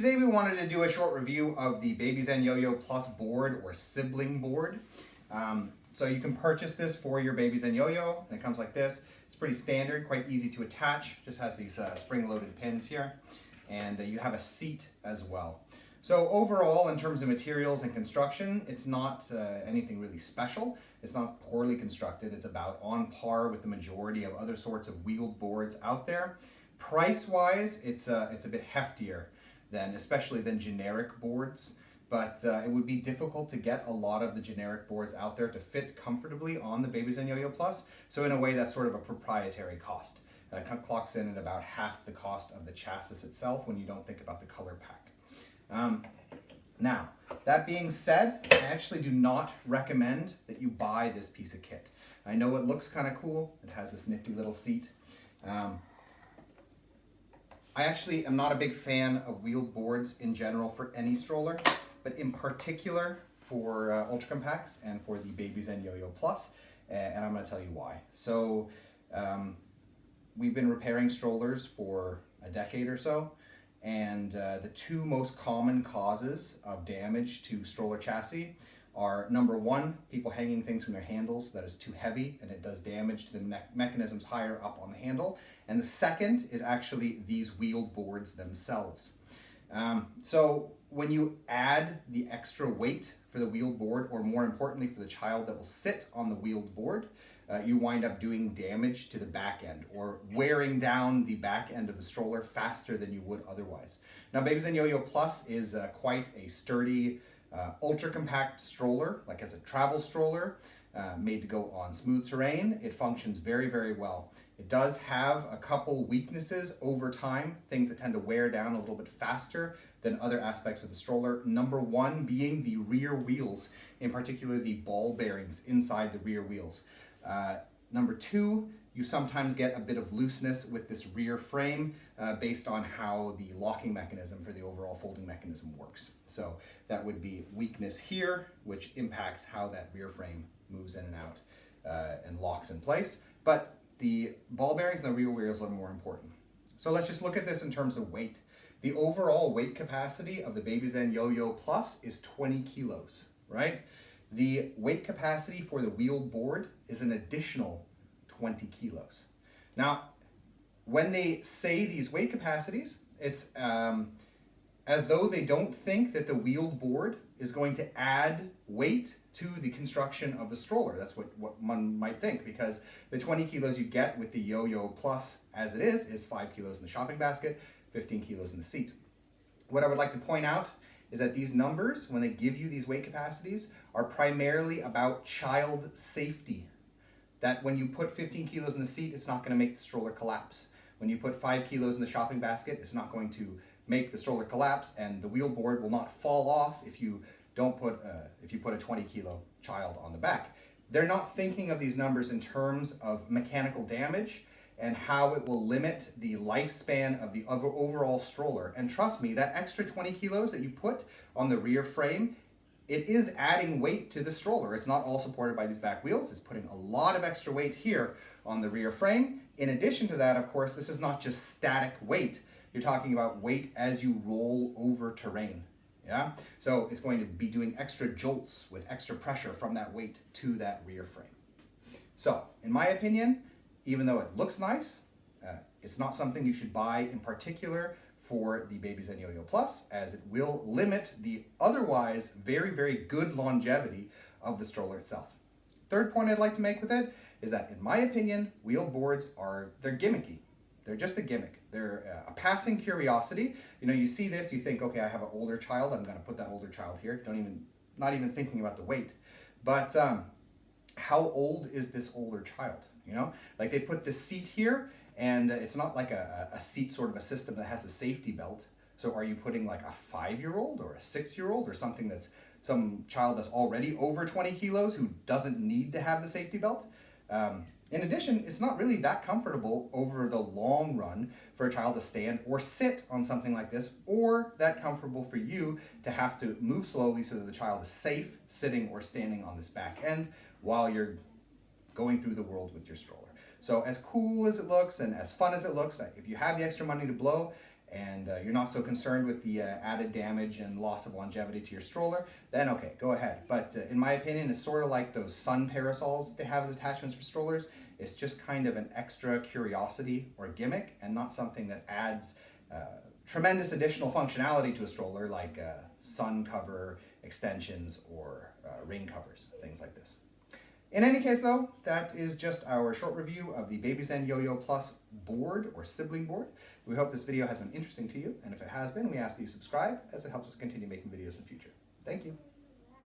Today we wanted to do a short review of the Babyzen Yoyo Plus board or Sibling Board. So you can purchase this for your Babyzen Yoyo, and it comes like this. It's pretty standard, quite easy to attach, just has these spring-loaded pins here, and you have a seat as well. So overall, in terms of materials and construction, it's not anything really special. It's not poorly constructed. It's about on par with the majority of other sorts of wheeled boards out there. Price-wise, it's a bit heftier especially than generic boards, but it would be difficult to get a lot of the generic boards out there to fit comfortably on the Babyzen Yoyo Plus. So in a way, that's sort of a proprietary cost. It clocks in at about half the cost of the chassis itself when you don't think about the color pack. Now, that being said, I actually do not recommend that you buy this piece of kit. I know it looks kind of cool. It has this nifty little seat. I actually am not a big fan of wheeled boards in general for any stroller, but in particular for ultra compacts and for the Babyzen Yoyo Plus, and I'm going to tell you why. So we've been repairing strollers for a decade or so, and the two most common causes of damage to stroller chassis are, number one, people hanging things from their handles that is too heavy and it does damage to the mechanisms higher up on the handle. And the second is actually these wheeled boards themselves. So when you add the extra weight for the wheeled board, or more importantly for the child that will sit on the wheeled board, you wind up doing damage to the back end or wearing down the back end of the stroller faster than you would otherwise. Now, Babyzen Yoyo Plus is quite a sturdy, ultra compact stroller, like as a travel stroller, made to go on smooth terrain. It functions very, very well. It does have a couple weaknesses over time, things that tend to wear down a little bit faster than other aspects of the stroller. Number one being the rear wheels, in particular the ball bearings inside the rear wheels. Number two, you sometimes get a bit of looseness with this rear frame based on how the locking mechanism for the overall folding mechanism works. So that would be weakness here, which impacts how that rear frame moves in and out and locks in place. But the ball bearings and the rear wheels are more important. So let's just look at this in terms of weight. The overall weight capacity of the Babyzen Yoyo Plus is 20 kilos, right? The weight capacity for the wheeled board is an additional 20 kilos. Now, when they say these weight capacities, it's as though they don't think that the wheeled board is going to add weight to the construction of the stroller. That's what one might think, because the 20 kilos you get with the Yoyo Plus as it is 5 kilos in the shopping basket, 15 kilos in the seat. What I would like to point out is that these numbers, when they give you these weight capacities, are primarily about child safety. That when you put 15 kilos in the seat, it's not going to make the stroller collapse. When you put 5 kilos in the shopping basket, it's not going to make the stroller collapse, and the wheel board will not fall off if you put a 20 kilo child on the back. They're not thinking of these numbers in terms of mechanical damage and how it will limit the lifespan of the overall stroller. And trust me, that extra 20 kilos that you put on the rear frame, it is adding weight to the stroller. It's not all supported by these back wheels. It's putting a lot of extra weight here on the rear frame. In addition to that, of course, this is not just static weight. You're talking about weight as you roll over terrain. Yeah? So it's going to be doing extra jolts with extra pressure from that weight to that rear frame. So, in my opinion, even though it looks nice, it's not something you should buy in particular for the Babyzen Yoyo Plus, as it will limit the otherwise very, very good longevity of the stroller itself. Third point I'd like to make with it is that, in my opinion, wheeled boards they're gimmicky. They're just a gimmick. They're a passing curiosity. You know, you see this, you think, okay, I have an older child, I'm going to put that older child here. Not even thinking about the weight. But how old is this older child? You know, like they put the seat here, and it's not like a seat sort of a system that has a safety belt. So are you putting like a 5-year-old or a 6-year-old or something that's some child that's already over 20 kilos who doesn't need to have the safety belt? In addition, it's not really that comfortable over the long run for a child to stand or sit on something like this, or that comfortable for you to have to move slowly so that the child is safe sitting or standing on this back end while you're going through the world with your stroller. So as cool as it looks and as fun as it looks, if you have the extra money to blow and you're not so concerned with the added damage and loss of longevity to your stroller, then okay, go ahead. But in my opinion, it's sort of like those sun parasols that they have as attachments for strollers. It's just kind of an extra curiosity or gimmick, and not something that adds tremendous additional functionality to a stroller, like sun cover extensions or rain covers, things like this. In any case though, that is just our short review of the Babyzen Yoyo Plus board or sibling board. We hope this video has been interesting to you, and if it has been, we ask that you subscribe, as it helps us continue making videos in the future. Thank you.